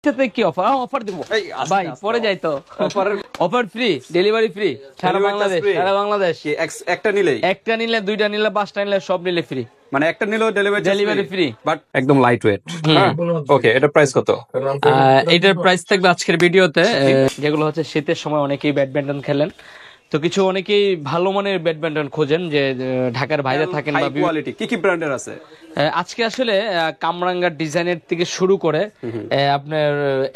সাথে কি offer offer দিব এই আস্তে ভাই আস্তে পরে যাই তো অফারের অফার ফ্রি ডেলিভারি ফ্রি সারা বাংলাদেশ কি একটা নিলেই একটা নিলে দুইটা নিলে পাঁচটা নিলে সব নিলে ফ্রি মানে একটা নিলেও ডেলিভারি ফ্রি বাট একদম লাইট ওয়েট ওকে এটা প্রাইস কত এটার প্রাইস থাকবে আজকের ভিডিওতে যেগুলো হচ্ছে শীতের সময় অনেকেই ব্যাডমিন্টন খেলেন তো কিছু অনেকেই ভালো মানের ব্যাডমিন্টন খোঁজেন যে ঢাকার বাইরে থাকেন বা কোয়ালিটি কি ব্র্যান্ডের আছে আজকে আসলে কামরাঙ্গা ডিজাইনের থেকে শুরু করে আপনার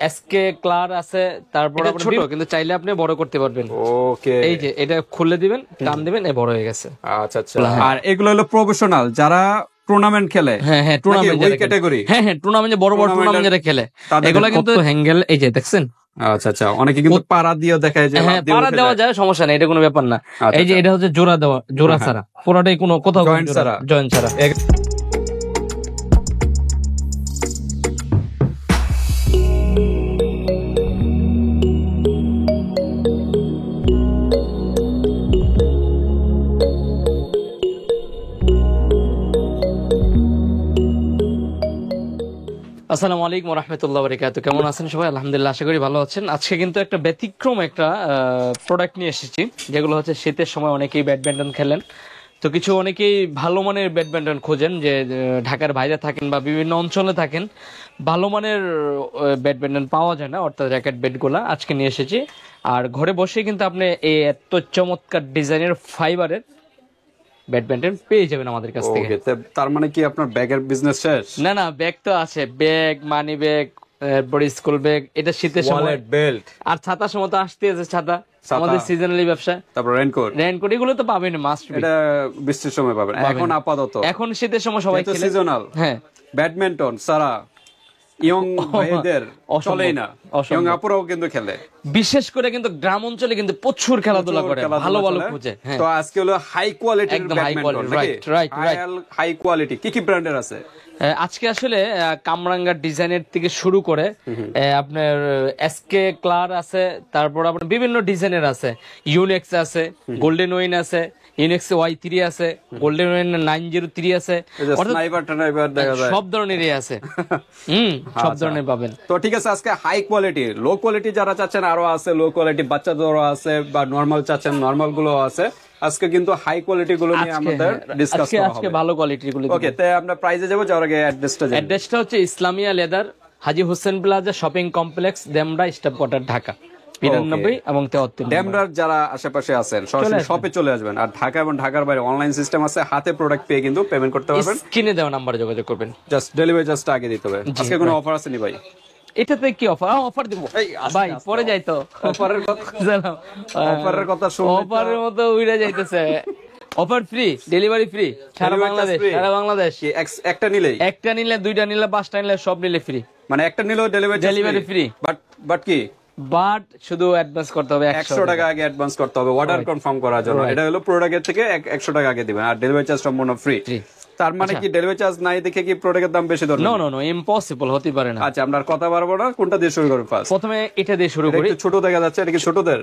এসকে ক্লার আছে তারপর ছোট কিন্তু চাইলে আপনি বড় করতে পারবেন ওকে এই যে এটা খুলে দিবেন টান দিবেন এ বড় হয়ে গেছে আচ্ছা আচ্ছা আর এগুলো হলো প্রফেশনাল যারা টুর্নামেন্ট খেলে হ্যাঁ টুর্নামেন্ট ক্যাটাগরি হ্যাঁ টুর্নামেন্টে বড় বড় টুর্নামেন্ট যারা খেলে এগুলো কিন্তু হ্যাঙ্গেল এই যে দেখছেন আচ্ছা আচ্ছা অনেকে কিন্তু পাড়া দিয়েও দেখায় যে হ্যাঁ পাড়া দেওয়া যায় সমস্যা নেই এটা কোনো ব্যাপার না এই যে এটা হচ্ছে জোড়া দেওয়া জোড়া ছাড়া পুরোটাই কোনো কোথাও জয়েন্ট ছাড়া আসসালামু আলাইকুম রহমতুল্লাহ বারাকাতুহু কেমন আছেন সবাই আলহামদুলিল্লাহ আশা করি ভালো আছেন আজকে কিন্তু একটা ব্যতিক্রম একটা প্রোডাক্ট নিয়ে এসেছি যেগুলো হচ্ছে শীতের সময় অনেকেই ব্যাডমিন্টন খেলেন তো কিছু অনেকেই ভালো মানের ব্যাডমিন্টন খোঁজেন যে ঢাকার বাইরে থাকেন বা বিভিন্ন অঞ্চলে থাকেন ভালো মানের ব্যাডমিন্টন পাওয়া যায় না অর্থাৎ র্যাকেট ব্যাটগুলা আজকে নিয়ে এসেছি আর ঘরে বসে কিন্তু আপনি এই এত চমৎকার ডিজাইনের ফাইবারের ব্যাডমিন্টন পেয়ে যাবেন আমাদের কাছ থেকে তার মানে কি আপনার ব্যাগের বিজনেস শেষ না না ব্যাগ তো আছে ব্যাগ মানি ব্যাগ বড় স্কুল ব্যাগ এটা শীতের সময় বেল্ট আর ছাতার সময় তো আসতে আছে ছাতা আমাদের সিজনালি ব্যবসা তারপর রেইনকোট এগুলো তো পাবেন মাস্ট এটা বৃষ্টির সময় পাবেন এখন আপাতত এখন শীতের সময় সবাই খেলে সিজনাল হ্যাঁ ব্যাডমিন্টন সারা ইয়ং ভাইদের চলেই না ইয়ং আপুরাও কিন্তু খেলে বিশেষ করে কিন্তু গ্রাম অঞ্চলে কিন্তু প্রচুর খেলাধুলা করে ভালো ভালো খুঁজে তো আজকে হলো হাই কোয়ালিটির ব্যাডমিন্টন রাইট হাই কোয়ালিটি কি ব্র্যান্ডের আছে আজকে আসলে কামরাঙ্গা ডিজাইনের থেকে শুরু করে আপনার এসকে ক্লার আছে তারপর আপনার বিভিন্ন ডিজাইনের আছে ইউনেক্স আছে গোল্ডেন ওয়েন আছে ইউনেক্স Y3 আছে গোল্ডেন ওয়েন 903 আছে সব ধরনেরই আছে সব ধরনের পাবেন তো ঠিক আছে আজকে হাই কোয়ালিটি লো কোয়ালিটি যারা চাচ্ছেন আরো আছে লো কোয়ালিটি বাচ্চাদেরও আছে বা নরমাল চাচ্ছেন নরমাল গুলো আছে আজকে কিন্তু হাই কোয়ালিটি গুলো নিয়ে আমাদের ডিসকাস করা হবে আজকে ভালো কোয়ালিটির গুলো ওকে তাই আমরা প্রাইসে যাব যাওয়ার আগে অ্যাড্রেসটা হচ্ছে Islamia leather Haji Hossain plaza shopping complex Demra staff quarter Dhaka 92 এবং 73 ডেমরার যারা আশেপাশে আছেন সরাসরি শপে চলে আসবেন আর ঢাকা এবং ঢাকার বাইরে অনলাইন সিস্টেম আছে হাতে প্রোডাক্ট পেয়ে কিন্তু পেমেন্ট করতে পারবেন স্ক্রিনে দেওয়া নম্বরে যোগাযোগ করবেন জাস্ট ডেলিভারি জাস্ট আগে দিতে হবে আজকে কোনো অফার আছে নি ভাই এটাতে কি অফার দিব ভাই পরে যাই তো অফারের কথা শুন অফারের মতো উইরা যাইতেছে অফার ফ্রি ডেলিভারি ফ্রি সারা বাংলাদেশ একটা নিলে দুইটা নিলে পাঁচটা নিলে সব নিলে ফ্রি মানে একটা নিলেও ডেলিভারি ফ্রি বাট কি বাট শুধু অ্যাডভান্স করতে হবে 100 টাকা আগে অ্যাডভান্স করতে হবে অর্ডার কনফার্ম করার জন্য এটা হলো প্রোডাক্টের থেকে 100 টাকা আগে দিবেন আর ডেলিভারি চার্জ সম্পূর্ণ ফ্রি তার মানে কি ডেলিভারি চার্জ নাই দেখে কি প্রোডাক্টের দাম বেশি ধরবে নো ইম্পসিবল হতে পারে না আচ্ছা আমরা কথা বাড়বো না কোনটা দিয়ে শুরু করব ফার্স্ট প্রথমে এটা দিয়ে শুরু করি ছোট দেখা যাচ্ছে এটা কি ছোটদের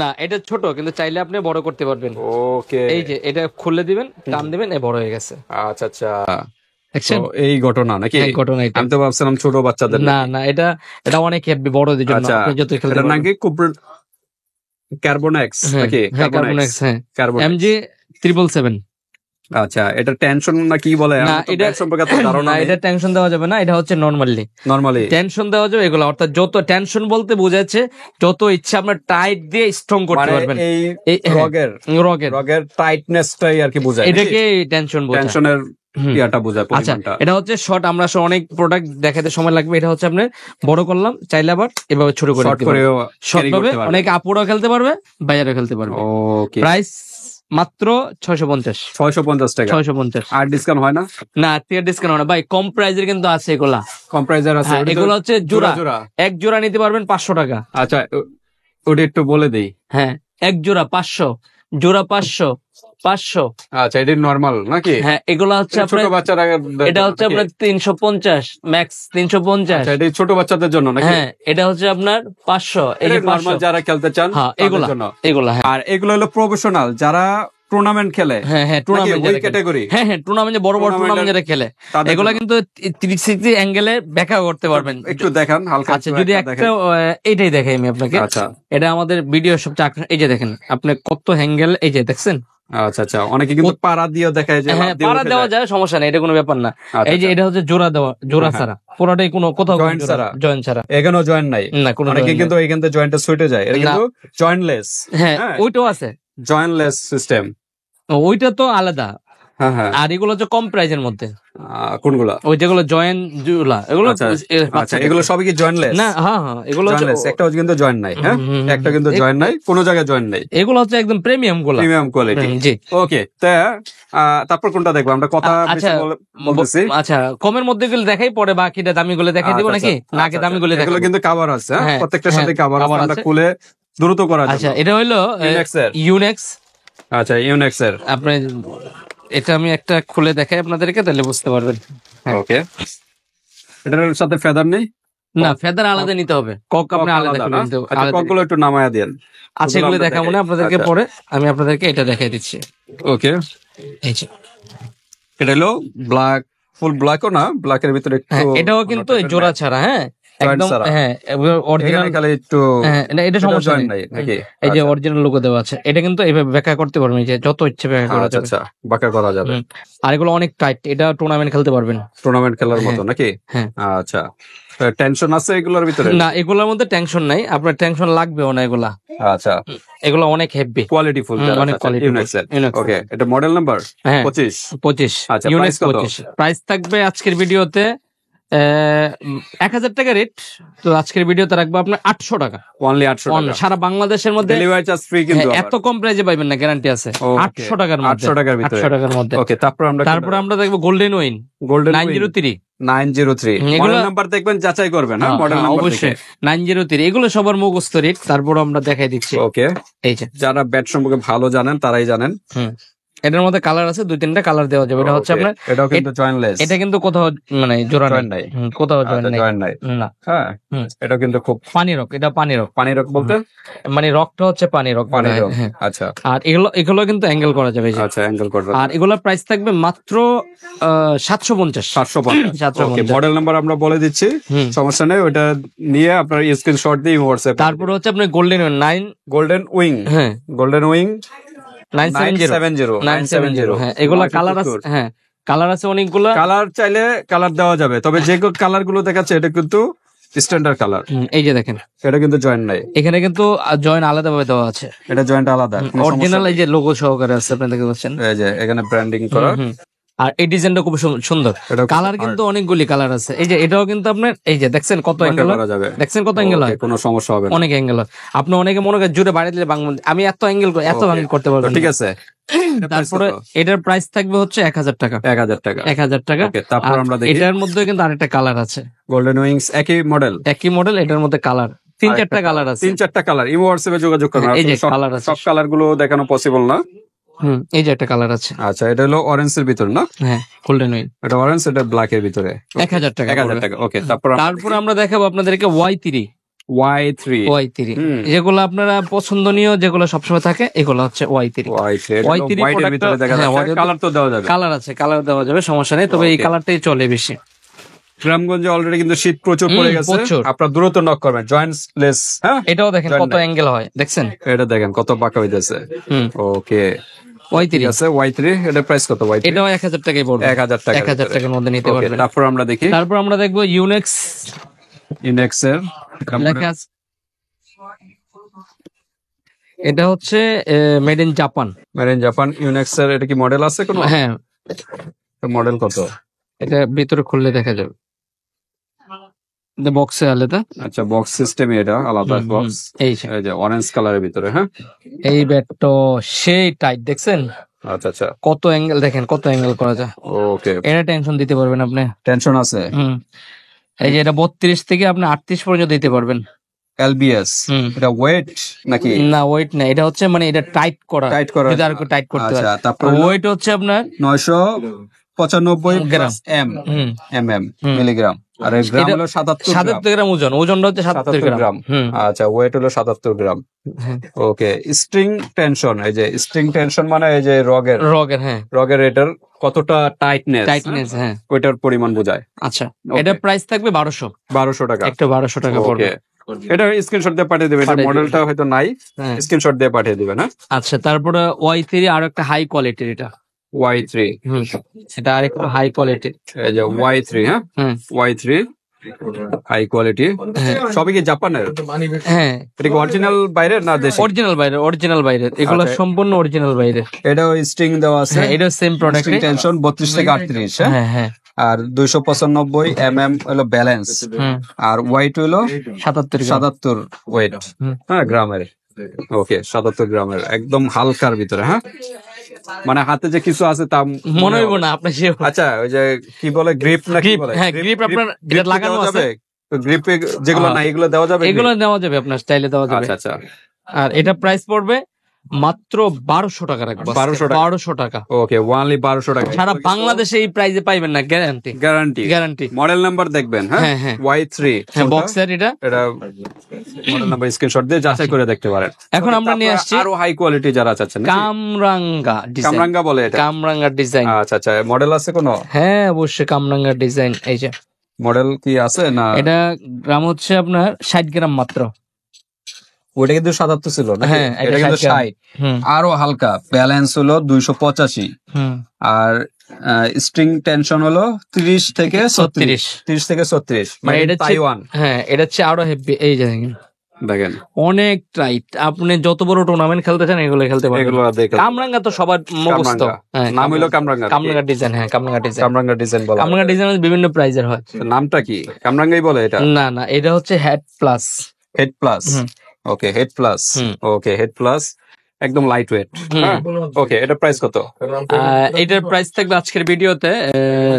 না এটা ছোট কিন্তু চাইলে আপনি বড় করতে পারবেন ওকে এই যে এটা খুলে দিবেন টান দিবেন এ বড় হয়ে গেছে আচ্ছা আচ্ছা এই ঘটনা নাকি ঘটনা আমি তো ভাবছিলাম ছোট বাচ্চাদের না এটা অনেক হেভি বড়দের জন্য আপনি যত খেলতে পারবেন নাকি কার্বনেক্স নাকি কার্বনেক্স এমজি 777 আচ্ছা এটা টেনশন না কি বলে না এটা সম্পর্কে তো ধারণা এটা টেনশন দেওয়া যাবে না এটা হচ্ছে নরমালি টেনশন দেওয়া যাবে এগুলো অর্থাৎ যত টেনশন বলতে বোঝাচ্ছে যত ইচ্ছা আপনার টাইট দিয়ে স্ট্রং করতে পারবেন এই রগের টাইটনেসটাই আর কি বোঝায় এটাকে টেনশন বোঝায় টেনশনের ইয়াটা বোঝায় পরিমাণটা এটা হচ্ছে শর্ট আমরা অনেক প্রোডাক্ট দেখাতে সময় লাগবে এটা হচ্ছে আপনি বড় করলাম চাইলে আবার এভাবে ছোট করে শর্ট ভাবে অনেক আপুরাও খেলতে পারবে বাইরেও খেলতে পারবে ওকে প্রাইস মাত্র 650 টাকা 650 আর ডিসকাউন্ট হয় না আজকে ডিসকাউন্ট হয় না ভাই কম প্রাইজের কিন্তু আছে এগুলা কম প্রাইজের আছে এগুলো হচ্ছে জোড়া এক জোড়া নিতে পারবেন 500 টাকা আচ্ছা ওটা একটু বলে দেই হ্যাঁ এক জোড়া 500 জোড়া 500 আচ্ছা এটা নরমাল নাকি হ্যাঁ এগুলা হচ্ছে ছোট বাচ্চারা এটা হচ্ছে আপনার 350 ম্যাক্স 350 আচ্ছা এটা ছোট বাচ্চাদের জন্য নাকি হ্যাঁ এটা হচ্ছে আপনার 500 এই যে নরমাল যারা খেলতে চান এগুলা আর এগুলো হলো প্রফেশনাল যারা টুর্নামেন্ট খেলে, হ্যাঁ হ্যাঁ নাকি টুর্নামেন্ট ওই ক্যাটাগরি? হ্যাঁ হ্যাঁ টুর্নামেন্টে বড় বড় Tournament টুর্নামেন্টে খেলে তাদের এগুলা জন্য। কিন্তু 360 অ্যাঙ্গেলে ব্যাখ্যা করতে পারবেন। একটু দেখান হালকা, আচ্ছা একটু যদি একটা একটা দেখেন। এইটাই দেখাই আমি আপনাকে, আচ্ছা এটা আমাদের ভিডিও সবচেয়ে এই যে দেখেন আপনি কত অ্যাঙ্গেল, এই যে দেখছেন, আচ্ছা আচ্ছা, অনেকে কিন্তু পাড়া দিয়ে দেখায় যে লাফ হ্যাঁ দিয়ে পাড়া উঠে দেওয়া যায়। যায়, সমস্যা নেই, এটা কোনো ব্যাপার না। আচ্ছা, এই যে আচ্ছা। এটা হচ্ছে জোড়া দেওয়া, জোড়া হ্যাঁ, ছাড়া পুরোটাই কোনো কোথাও Joint ছাড়া। জয়েন্ট ছাড়া, এখানেও জয়েন্ট নাই, না কোনো অনেকে joint কিন্তু নেই। এখান থেকে জয়েন্টটা ছুটে যায়, এটা না। কিন্তু জয়েন্টলেস। হ্যাঁ হ্যাঁ, ওইটাও আছে, জয়েন্টলেস সিস্টেম। ওইটা তো আলাদা। হ্যাঁ হ্যাঁ, আর এগুলো হচ্ছে কম প্রাইজের মধ্যে, কোনগুলা? ওই যেগুলো জয়েন্ট জুলা এগুলো আচ্ছা আচ্ছা, বাচ্চাদের। এগুলো সবই কি জয়েন্টলেস? না হ্যাঁ হ্যাঁ এগুলো হচ্ছে জয়েন্টলেস, একটা কিন্তু জয়েন্ট নাই। হ্যাঁ, একটা কিন্তু জয়েন্ট নাই, কোনো জায়গায় জয়েন্ট নাই, এগুলো হচ্ছে একদম প্রিমিয়াম গুলা। Premium quality. জি ওকে, তা তারপর কোনটা দেখবো আমরা? কথা বেশি আচ্ছা বলতেছি। আচ্ছা কমের মধ্যে গুলো দেখাই, পরে বাকিটা দামি গুলো দেখাই দিব আচ্ছা, নাকি, আচ্ছা, না আগে আচ্ছা, দামি গুলো এগুলো দেখাবো? কিন্তু কাভার আছে, হ্যাঁ? হ্যাঁ, প্রত্যেকটার সাথে হ্যাঁ, কাভার আছে, cover আমরা আছে। খুলে দ্রুত করার জন্য। আচ্ছা এটা হইলো Unex এর। ইউনেক্স। আচ্ছা, ইউনেক্স এর। আপনি এটা আমি একটা খুলে দেখাই আপনাদেরকে, তাহলে বুঝতে পারবেন। হ্যাঁ। ওকে, এটার সাথে ফেদার নেই? না ফেদার আলাদা নিতে হবে, কক আপনি আলাদা আলাদা করে না? নিতে হবে, আচ্ছা, আলাদা ককগুলো একটু নামায়া দেন। আচ্ছা এগুলো দেখাবো না আপনাদেরকে, আচ্ছা। পরে আমি আপনাদেরকে এটা দেখাই দিচ্ছি। ওকে, এই যে এটা হলো ব্ল্যাক, ফুল ব্ল্যাকও না, ব্ল্যাকের ভিতরে একটু হ্যাঁ, এটাও কিন্তু এই জোড়া ছাড়া, হ্যাঁ একদম, ছাড়া। হ্যাঁ অরিজিনাল, এখানে খালি একটু হ্যাঁ এটা সমস্যা joint নেই, নাই নাকি? এই যে আচ্ছা। অরিজিনাল লোগো দেওয়া আছে, এটা কিন্তু এইভাবে ব্যাখ্যা করতে পারবেন, এই যে যত ইচ্ছে ব্যাখ্যা করা আচ্ছা যাবে। আচ্ছা, বাঁকা করা যাবে, হুম। আর এগুলো অনেক টাইট, এটা টুর্নামেন্ট খেলতে পারবেন। টুর্নামেন্ট খেলার মতো নাকি? হ্যাঁ আচ্ছা, টেনশন আছে এগুলোর ভিতরে? না এগুলোর মধ্যে টেনশন নাই, আপনার টেনশন লাগবেও না, এগুলা আচ্ছা, এগুলো অনেক হেভি, কোয়ালিটি ফুল, অনেক quality full। Unex। ওকে, এটা মডেল নাম্বার হ্যাঁ 25। 25। আচ্ছা, ইউনেক্স price কত? 25। প্রাইস থাকবে আজকের ভিডিওতে 1000 টাকা রেট, তো আজকের ভিডিওতে রাখবো আপনার 800 টাকা। অনলি 800 টাকা, সারা বাংলাদেশের মধ্যে ডেলিভারি চার্জ ফ্রি কিন্তু হ্যাঁ, আবার। এত কম প্রাইসে পাইবেন না, গ্যারান্টি আছে। Okay, 800 টাকার মধ্যে, 800 টাকার ভিতরে। 800 টাকার মধ্যে। ওকে, তারপর আমরা দেখবো গোল্ডেন উইন গোল্ডেন 903। 903 এগুলো- মডেল নাম্বার দেখবেন, যাচাই করবেন, হ্যাঁ মডেল হ্যাঁ, নাম্বার অবশ্যই 903, এগুলো সবার মুখস্থ রেট, তারপর আমরা দেখাই দিচ্ছি। ওকে, এই যে যারা ব্যাট সম্পর্কে ভালো জানেন তারাই জানেন। হুম, এটার মধ্যে কালার আছে, 2-3টা কালার দেওয়া যাবে। এটা হচ্ছে Okay, আপনার, এটাও কিন্তু জয়েন্টলেস, এটা কিন্তু কোথাও মানে জোড়া Joint নাই। নাই, কোথাও জয়েন নাই, জয়েন্ট নাই। না। হ্যাঁ, হুম। এটাও কিন্তু খুব পানি রক, এটা পানি রক, পানি রক বলতে মানে রকটা হচ্ছে পানি রক, পানি রক। হ্যাঁ। আচ্ছা আর এগুলো এগুলো কিন্তু অ্যাঙ্গেল করা যাবে, এই যে। আচ্ছা, অ্যাঙ্গেল করবে। আর এগুলোর প্রাইস থাকবে মাত্র 750। 750। 750 ওকে, মডেল নাম্বার আমরা বলে দিচ্ছি, হুম। সমস্যা নেই, ওটা নিয়ে আপনার স্ক্রিনশট দিয়ে হোয়াটসঅ্যাপ। তারপরে হচ্ছে আপনার গোল্ডেন 9, গোল্ডেন উইং, হ্যাঁ গোল্ডেন উইং 970, 970। হ্যাঁ এগুলা কালার আছে, হ্যাঁ কালার আছে অনেকগুলা। কালার চাইলে কালার দেওয়া যাবে, তবে যে কালার গুলো দেখাচ্ছে এটা কিন্তু স্ট্যান্ডার্ড কালার, এই যে দেখেন এটা কিন্তু জয়েন্ট নাই, এখানে কিন্তু জয়েন আলাদা ভাবে দেওয়া আছে, এটা জয়েন্ট আলাদা, কোনো অরিজিনাল সমস্যা এই যে লোগো সহকারে আছে, আপনি দেখতে পাচ্ছেন। নেই। এই যে এখানে ব্র্যান্ডিং করা, হুম। আর এই ডিজাইনটা খুব সুন্দর, এটাও খুব কালার কিন্তু অনেকগুলি কালার আছে। এই যে এটাও কিন্তু আপনার, এই যে দেখছেন কত অ্যাঙ্গেল, করা যাবে, দেখছেন কত অ্যাঙ্গেল হয়, Okay, কোনো সমস্যা হবে না। অনেক অ্যাঙ্গেল হয়। আপনি অনেকে মনে করেন জুড়ে বাড়ি দিলে আমি এত অ্যাঙ্গেল এত Okay, অ্যাঙ্গেল করতে তো পারবেন ঠিক না। আছে, তারপরে এটার প্রাইস থাকবে হচ্ছে 1000 টাকা, 1000 টাকা। 1000 টাকা। Okay, তারপর আর আমরা দেখি এটার মধ্যে কিন্তু আরেকটা কালার আছে, গোল্ডেন উইংস একই মডেল, একই মডেল, এটার মধ্যে কালার 3-4টা কালার আছে। 3-4টা কালার, ইমো হোয়াটসঅ্যাপে যোগাযোগ করুন, এই যে সব- কালার আছে। সব কালার গুলো দেখানো পসিবল না। এই যে একটা কালার আছে, আচ্ছা, এটা হলো অরেঞ্জ এর ভিতর না, হ্যাঁ গোল্ডেন উইন, এটা অরেঞ্জ, এটা ব্ল্যাক এর ভিতরে, 1000 টাকা 1000 পড়বে। টাকা। ওকে, তারপর তারপর আমরা দেখাবো আপনাদেরকে Y3, Y3, যেগুলো আপনারা পছন্দনীয়, যেগুলো সবসময় থাকে, এগুলো হচ্ছে Y3। হোয়াইট এর product-টা- ভিতরে দেখা হ্যাঁ, যাচ্ছে, white এর- কালার তো দেওয়া যাবে। কালার আছে, কালার দেওয়া যাবে, সমস্যা নেই, তবে এই Okay. কালারটাই চলে বেশি। গ্রামগঞ্জে অলরেডি কিন্তু শীত প্রচুর পড়ে গেছে, প্রচুর। আপনারা দ্রুত নক করবেন, জয়েন্টলেস। হ্যাঁ, এটাও দেখেন Joint কত নাই। অ্যাঙ্গেল হয়, দেখছেন। এটা দেখেন কত বাঁকা হইতেছে। হুম, ওকে, Y3 ঠিক আছে, Y3 এটার প্রাইস কত? Y3 এটাও 1000 টাকাই পড়বে, 1000 টাকা, 1000 টাকার মধ্যে নিতে পারবেন। তারপর আমরা দেখি তারপর আমরা দেখবো ইউনেক্স, ইনেক্স এর, লেখা আছে। এটা হচ্ছে made in Japan. Made in Japan, Yonex এর। এটা কি মডেল আছে কোনো? হ্যাঁ, মডেল কত? এটা ভিতরে খুললে দেখা যাবে, বক্সে আলাদা। আচ্ছা, বক্স সিস্টেমে এটা আলাদা বক্স। এই যে এই যে অরেঞ্জ কালারের ভিতরে, হ্যাঁ। এই ব্যাটটা সেই টাইট, দেখছেন আচ্ছা আচ্ছা, কত অ্যাঙ্গেল, দেখেন কত অ্যাঙ্গেল করা যায়। ওকে, এটা টেনশন দিতে পারবেন আপনি। টেনশন আছে। হুম, এই যে এটা 32 থেকে আপনি 38 পর্যন্ত দিতে পারবেন। এলবিএস, হুম। এটা ওয়েট নাকি? না ওয়েট না, এটা হচ্ছে মানে এটা টাইট করা, টাইট করা, যদি আর টাইট করতে আচ্ছা, হয়। তারপর ওয়েট হচ্ছে আপনার 950 95 গ্রাম। এম হুম মিলিগ্রাম, আর এই গ্রাম এটা হলো 77 গ্রাম। 77 গ্রাম ওজনটা হচ্ছে 77 77 গ্রাম। গ্রাম। হুম আচ্ছা, ওয়েট হলো 77 গ্রাম। হ্যাঁ। ওকে, স্ট্রিং টেনশন, এই যে স্ট্রিং টেনশন মানে এই যে রগের, হ্যাঁ, রগের এটার কতটা টাইটনেস, হ্যাঁ। ওইটার পরিমাণ বোঝায়। আচ্ছা, Okay. এটা প্রাইস থাকবে 1200, 1200 টাকা। একটা 1200 টাকা পড়বে। ওকে, এটা স্ক্রিনশট দিয়ে পাঠিয়ে দিবেন, এটা পাঠিয়ে মডেলটা হয়তো নাই, হ্যাঁ। স্ক্রিনশট দিয়ে পাঠিয়ে দিবেন। হ্যাঁ, আচ্ছা, তারপরে Y3 আর একটা হাই কোয়ালিটির, এটা Y3, এটা আর একটু হাই কোয়ালিটির। এই যে Y3, হ্যাঁ হুম Y3 হাই কোয়ালিটি, সবই কি জাপানের? হ্যাঁ, এটা কি অরিজিনাল বাইরের না দেশি? অরিজিনাল বাইরের, এগুলো আচ্ছা। সম্পূর্ণ অরিজিনাল বাইরের। এটাও স্ট্রিং দেওয়া আছে, হ্যাঁ, এটা সেম প্রোডাক্ট। স্ট্রিং টেনশন 32 থেকে 38, হ্যাঁ, হ্যাঁ হ্যাঁ। আর 295 হলো ব্যালেন্স, হুম, আর ওয়েট হলো 77 গ্রাম। 77 ওয়েট, হুম। হ্যাঁ, গ্রামের। ওকে, 77 গ্রামের, একদম হালকার ভিতরে। হ্যাঁ, মানে হাতে যে কিছু আছে তা মনে হইব না আপনার সে। আচ্ছা, ওই যে কি বলে গ্রিপ না কি Grip, বলে? হ্যাঁ, grip আপনার এটা লাগানো দেওয়া আছে। যাবে? তো গ্রিপে যেগুলো নাই এগুলো দেওয়া যাবে? এগুলো দেওয়া যাবে, আপনার স্টাইলে দেওয়া যাবে। আচ্ছা আচ্ছা, আর এটা প্রাইস পড়বে মাত্র 1200 টাকা রাখবো। 1200 টাকা। 1200 টাকা। ওকে, ওনলি 1200 টাকা। সারা বাংলাদেশে এই প্রাইসে পাইবেন না, গ্যারান্টি। গ্যারান্টি। মডেল নাম্বার দেখবেন, হ্যাঁ হ্যাঁ, হ্যাঁ। Y3, হ্যাঁ, বক্সের এটা। এটা মডেল নাম্বার স্ক্রিনশট দিয়ে যাচাই করে দেখতে পারেন। এখন আমরা নিয়ে আসছি আরো হাই কোয়ালিটি যারা চাচ্ছেন, কামরাঙ্গা ডিজাইন। কামরাঙ্গা বলে এটা? কামরাঙ্গা ডিজাইন। আচ্ছা আচ্ছা, মডেল আছে কোনো? হ্যাঁ, অবশ্যই কামরাঙ্গা ডিজাইন। এই যে মডেল কি আছে না? এটা গ্রাম হচ্ছে আপনার 60 গ্রাম মাত্র। ওটা কিন্তু 77 ছিল না? হ্যাঁ, এটা কিন্তু 60 60। হুম আরো হালকা, ব্যালেন্স হলো 285, হুম। আর স্ট্রিং টেনশন হলো 30 থেকে 36, 30 থেকে 36, মানে এটা তাইওয়ান। হ্যাঁ, এটা হচ্ছে আরো হেভি। এই যে দেখেন, অনেক টাইট। আপনি যত বড় টুর্নামেন্ট খেলতে চান এগুলো খেলতে পারবেন। এগুলো দেখেন, কামরাঙ্গা তো সবার মুখস্থ। কামরাঙ্গা। হ্যাঁ, নাম হলো কামরাঙ্গা। কামরাঙ্গা ডিজাইন। হ্যাঁ, কামরাঙ্গা ডিজাইন। কামরাঙ্গা ডিজাইন বলা হয়। কামরাঙ্গা ডিজাইন বিভিন্ন প্রাইজের হয়। নামটা কি কামরাঙ্গাই বলে এটা? না না, এটা হচ্ছে head plus. Head plus. Okay, head plus. Okay, head plus, একদম লাইট ওয়েট। ওকে, এটা প্রাইস কত? এটার প্রাইস থাকবে আজকের ভিডিওতে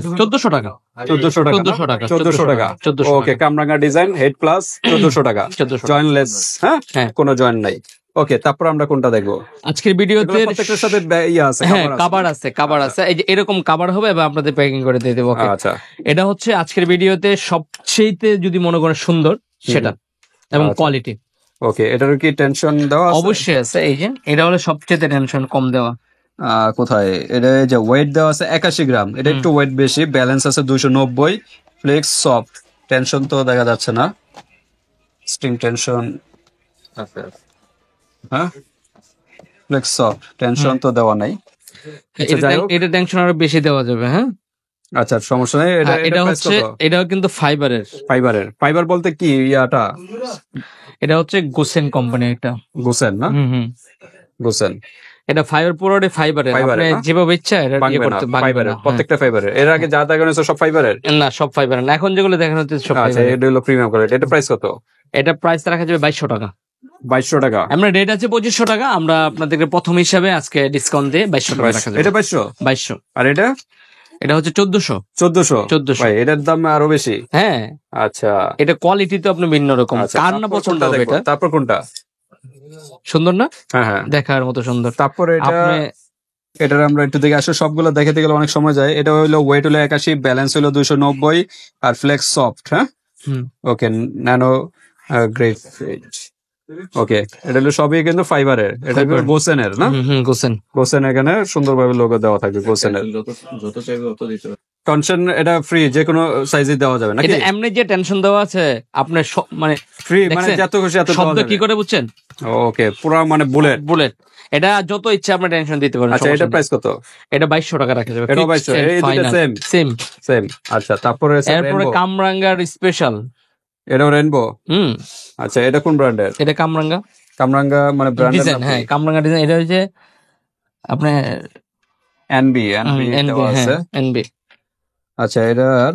1400 টাকা। 1400 টাকা। 1400 টাকা। 1400 টাকা। 1400 ওকে, কামরাঙ্গা ডিজাইন, হেড প্লাস, 1400 টাকা। 1400 জয়েন্টলেস, হ্যাঁ, হ্যাঁ। কোনো জয়েন্ট নাই। ওকে, তারপর আমরা কোনটা দেখবো? আজকের ভিডিওতে এগুলো প্রত্যেকটার সাথে ইয়ে আছে, হ্যাঁ, cover আছে। কাবার আছে। এই যে এরকম কাবার হবে এবং আপনাদের প্যাকিং করে দিয়ে দেবো। Okay? আচ্ছা, এটা হচ্ছে আজকের ভিডিওতে সবচেয়ে যদি মনে করেন সুন্দর সেটা, এবং আচ্ছা। কোয়ালিটি। ওকে, এটার কি টেনশন দেওয়া আছে? অবশ্যই আছে। এই যে এটা হলো সবচেয়ে টেনশন কম দেওয়া। কোথায়? এটা যে ওয়েট দেওয়া আছে 81 গ্রাম, এটা একটু ওয়েট বেশি, ব্যালেন্স আছে 290, ফ্লেক্স সফট, টেনশন তো দেখা যাচ্ছে না, স্ট্রিং টেনশন, হ্যাঁ, ফ্লেক্স সফট, টেনশন তো দেওয়া নাই। আচ্ছা, যাই হোক। এটা টেনশন আরো বেশি দেওয়া যাবে। হ্যাঁ, আচ্ছা, সমস্যা নেই। এটা এটা price হচ্ছে, কত? এটাও কিন্তু ফাইবারের। ফাইবার বলতে কি ইয়াটা? এটা হচ্ছে গোসেন কোম্পানি একটা। গোসেন না? হুম। গোসেন। এটা ফাইবার, পুরোটাই ফাইবারের। ফাইবারের আপনি না? যেভাবে ইচ্ছা এটা ইয়ে ভাঙবে না, করতে ভাঙবে ফাইবারের, না। হ্যাঁ। প্রত্যেকটা ফাইবারের। এর আগে যা দেখানো হয়েছে সব ফাইবারের? না, সব ফাইবারের না। এখন যেগুলো দেখানো হচ্ছে সব আচ্ছা, ফাইবারের। এটা হলো প্রিমিয়াম কোয়ালিটি। এটা প্রাইস কত? এটা প্রাইস রাখা যাবে 2200 টাকা। 2200 টাকা। আমরা রেট আছে 2500 টাকা। আমরা আপনাদেরকে প্রথম হিসাবে আজকে ডিসকাউন্ট দিয়ে 2200 টাকা রাখা যাবে। এটা 2200? 2200। আর এটা এটা হচ্ছে 1400। 1400? ভাই, এটার দাম আরো বেশি। হ্যাঁ, আচ্ছা এটা কোয়ালিটি তো আপনি ভিন্ন রকম। আচ্ছা, কার না তারপর পছন্দ কোনটা হবে দেখবো? এটা? তারপর কোনটা? সুন্দর না? হ্যাঁ হ্যাঁ, দেখার মতো সুন্দর। তারপরে এটা, আপনি এটার আমরা একটু দেখে আসলে সবগুলো দেখাতে গেলে অনেক সময় যায়। এটা হলো ওয়েট হলো 81, ব্যালেন্স হলো 290, আর ফ্লেক্স সফট। হ্যাঁ, হুম, ওকে, ন্যানো গ্রেড। ওকে, এটা হলো সবই কিন্তু ফাইবারের। এটা হলো গোসেনের না? গোসেন। গোসেন, এখানে সুন্দরভাবে লোগো দেওয়া থাকবে গোসেনের। টেনশন এটা ফ্রি, যে কোনো সাইজে দেওয়া যাবে নাকি? এটা এমনি যে টেনশন দেওয়া আছে আপনার মানে ফ্রি, মানে দেখছেন? যত খুশি এত দেওয়া শব্দ কি যাবে। করে বুঝছেন? ওকে, পুরো মানে বুলেট। বুলেট। এটা যত ইচ্ছা আপনি টেনশন দিতে পারেন। আচ্ছা, এটা প্রাইস কত? এটা 2200 টাকা রাখা যাবে। এটাও 2200? এই দুটো সেম? সেম। আচ্ছা, তারপরে এরপরে কামরাঙ্গার স্পেশাল। এটাও রেনবো? হুম, আচ্ছা, এটা কোন ব্র্যান্ডের? এটা কামরাঙ্গা কামরাঙ্গা মানে ব্র্যান্ডের ডিজাইন। নাম? হ্যাঁ, কামরাঙ্গা ডিজাইন। এটা হচ্ছে আপনার এনবি দেওয়া আছে। এনবি। আচ্ছা, এটার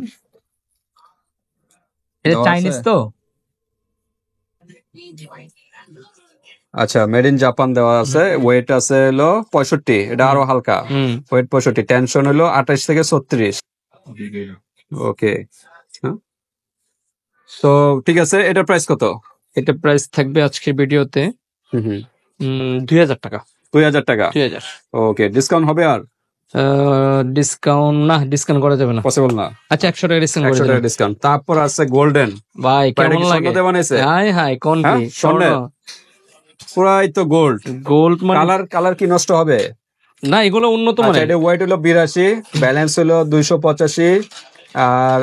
এটা দেওয়া চাইনিজ আছে? তো। আচ্ছা, মেড ইন জাপান দেওয়া আছে। ওয়েট আছে হলো 65, এটা আরো হালকা। হুম, ওয়েট 65, টেনশন হলো 28 থেকে 36। ওকে, তো ঠিক আছে, এটার প্রাইস কত? এটা প্রাইস থাকবে আজকের ভিডিওতে হুম 2000 টাকা। 2000 টাকা। 2000। ওকে, ডিসকাউন্ট হবে আর? ডিসকাউন্ট না, ডিসকাউন্ট করা যাবে না। পসিবল না, আচ্ছা 100 টাকা ডিসকাউন্ট করে 100 দিন টাকা ডিসকাউন্ট। তারপর আছে গোল্ডেন, ভাই, এটা কেমন কি লাগে? স্বর্ণ দিয়ে বানাইছে? হাই হাই, কোন হ্যাঁ, কি স্বর্ণের। পুরাই তো গোল্ড। গোল্ড মানে কালার কি নষ্ট হবে? না, এগুলো উন্নত আচ্ছা, মানের। এটা ওয়েট হলো 82, ব্যালেন্স হলো 285, আর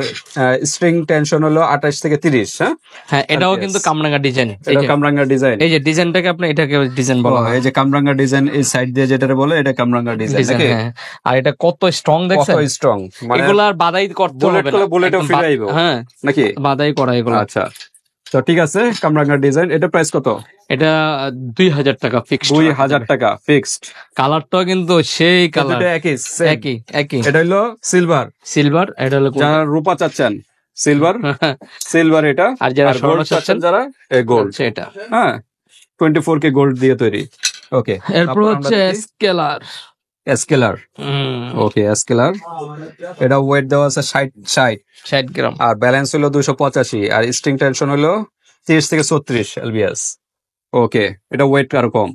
স্ট্রিং টেনশন হলো 28 থেকে 30। হ্যাঁ, হ্যাঁ, এটাও Yes. কিন্তু কামরাঙ্গা ডিজাইন। এটা কামরাঙ্গা ডিজাইন। এই যে ডিজাইনটাকে আপনি এটাকে ডিজাইন বলা হয়। এই যে কামরাঙ্গা ডিজাইন, এই সাইড দিয়ে যেটা বলে এটা কামরাঙ্গা ডিজাইন ডিজাইন, নাকি? হ্যাঁ। আর এটা কত স্ট্রং কত দেখছেন? স্ট্রং, মানে এগুলো আর বাদাই করতে বুলেট হবে করলে না, বুলেটও একদম ফিরে আইবো হ্যাঁ, নাকি? বাদাই করা এগুলো। আচ্ছা, তো ঠিক আছে, কামরাঙ্গা ডিজাইন। এটা প্রাইস কত? এটা 2000 টাকা ফিক্সড। 2000 টাকা ফিক্সড। কালারটাও কিন্তু সেই কালার, দুটো একই same। একই একই। এটা হলো সিলভার, সিলভার, এটা হলো যারা রূপা চাচ্ছেন সিলভার, সিলভার এটা। আর যারা আর স্বর্ণ গোল্ড চাচ্ছেন যারা, এই গোল্ড। সেটা। হ্যাঁ, 24K গোল্ড দিয়ে তৈরি। ওকে, এরপর হচ্ছে স্কেলার। এসকেলার। ওকে, এসকেলার। এটা ওয়েট দেওয়া আছে 60 গ্রাম। আর ব্যালেন্স হলো 285, আর স্ট্রিং টেনশন হলো 30 থেকে 36 এলবিএস। ওকে, এটা ওয়েট আরো কম।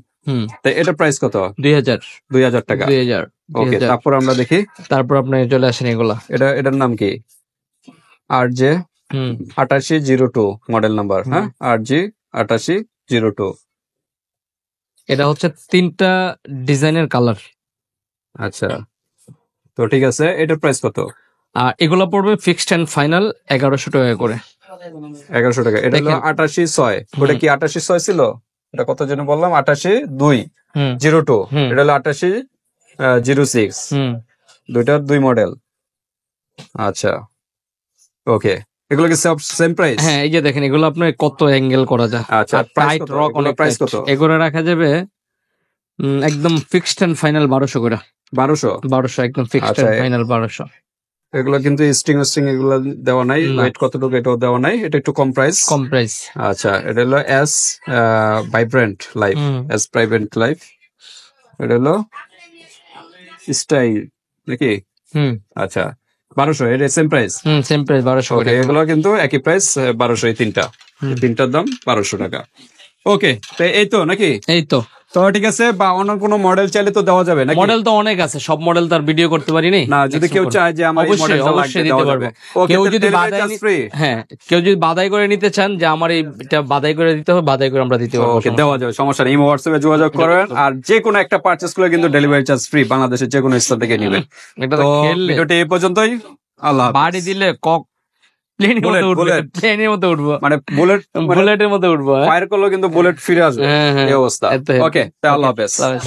তো এটা প্রাইস কত? 2000 2000 টাকা। 2000। ওকে, তারপর আমরা দেখি, তারপর আপনি চলে আসেন এগুলা। এটার নাম কি? RJ 8802 model number. হ্যাঁ, RJ 8802। এটা হচ্ছে 3টা ডিজাইনের কালার। আচ্ছা, তো ঠিক আছে, এটার প্রাইস কত? আর এগুলো পড়বে ফিক্সড এন্ড ফাইনাল 1100 টাকা করে। 1100 টাকা। এটা হলো দেখেন। 8806। ওটা কি 8806 ছিল? এটা কত যেন বললাম? 8802। হুম। এটা হলো 8806। হুম। দুইটার 2 মডেল। আচ্ছা, ওকে, এগুলো কি সব সেম প্রাইস? হ্যাঁ, এই যে দেখেন, এগুলো আপনার কত অ্যাঙ্গেল করা যায়। আচ্ছা, আর প্রাইস টাইট কত? রক এগুলোর অনেক প্রাইস টাইট। কত? এগুলো রাখা যাবে একদম ফিক্সড এন্ড ফাইনাল 1200 করে। 1200 একদম ফিক্সড আচ্ছা, এন্ড ফাইনাল 1200। এগুলো কিন্তু স্ট্রিং এগুলো দেওয়া নাই, না। ওয়েট কতটুকু এটাও দেওয়া নাই, এটা একটু কম প্রাইস। কম প্রাইস। আচ্ছা, এটা হলো S vibrant life, S vibrant life. এটা হলো স্টাইল নাকি? আচ্ছা, 1200, এটা সেম প্রাইস। সেম প্রাইস 1200 ওকে, করে। এগুলো কিন্তু একই প্রাইস, 1200। এই তিনটার দাম 1200 টাকা। ওকে, তো এই তো নাকি? এই তো ঠিক আছে। বা অন্য কোনো মডেল চাইলে তো দেওয়া যাবে নাকি? মডেল তো অনেক আছে, সব মডেল তার ভিডিও করতে পারিনি। না, যদি কেউ চায় যে আমার এই অবশ্যই মডেলটা লাগবে, অবশ্যই দিতে দেওয়া পারবো। যাবে। ওকে, কেউ তো যদি delivery বাদাই charge free? হ্যাঁ, কেউ যদি বাদাই করে নিতে চান যে আমার এটা বাদাই করে দিতে হবে, বাদাই করে আমরা দিতে পারবো। ওকে, দেওয়া যাবে, সমস্যা নেই। হোয়াটসঅ্যাপে যোগাযোগ করবেন, আর যে কোনো একটা পারচেজ করে কিন্তু ডেলিভারি চার্জ ফ্রি, বাংলাদেশের যে কোনো স্থান থেকে নেবেন। এটা তো তো খেললে ভিডিওটি এই পর্যন্তই। আল্লাহ হাফেজ। বাড়ি দিলে কক প্লেনের মধ্যে উঠবে, বুলেট। প্লেনের মধ্যে উঠবো, মানে বুলেট, বুলেটের মধ্যে উঠবো। ফায়ার করলেও কিন্তু বুলেট ফিরে আসবে, হ্যাঁ, হ্যাঁ, এই অবস্থা। এত ওকে, তাহলে আল্লাহ হাফেজ। হাফেজ।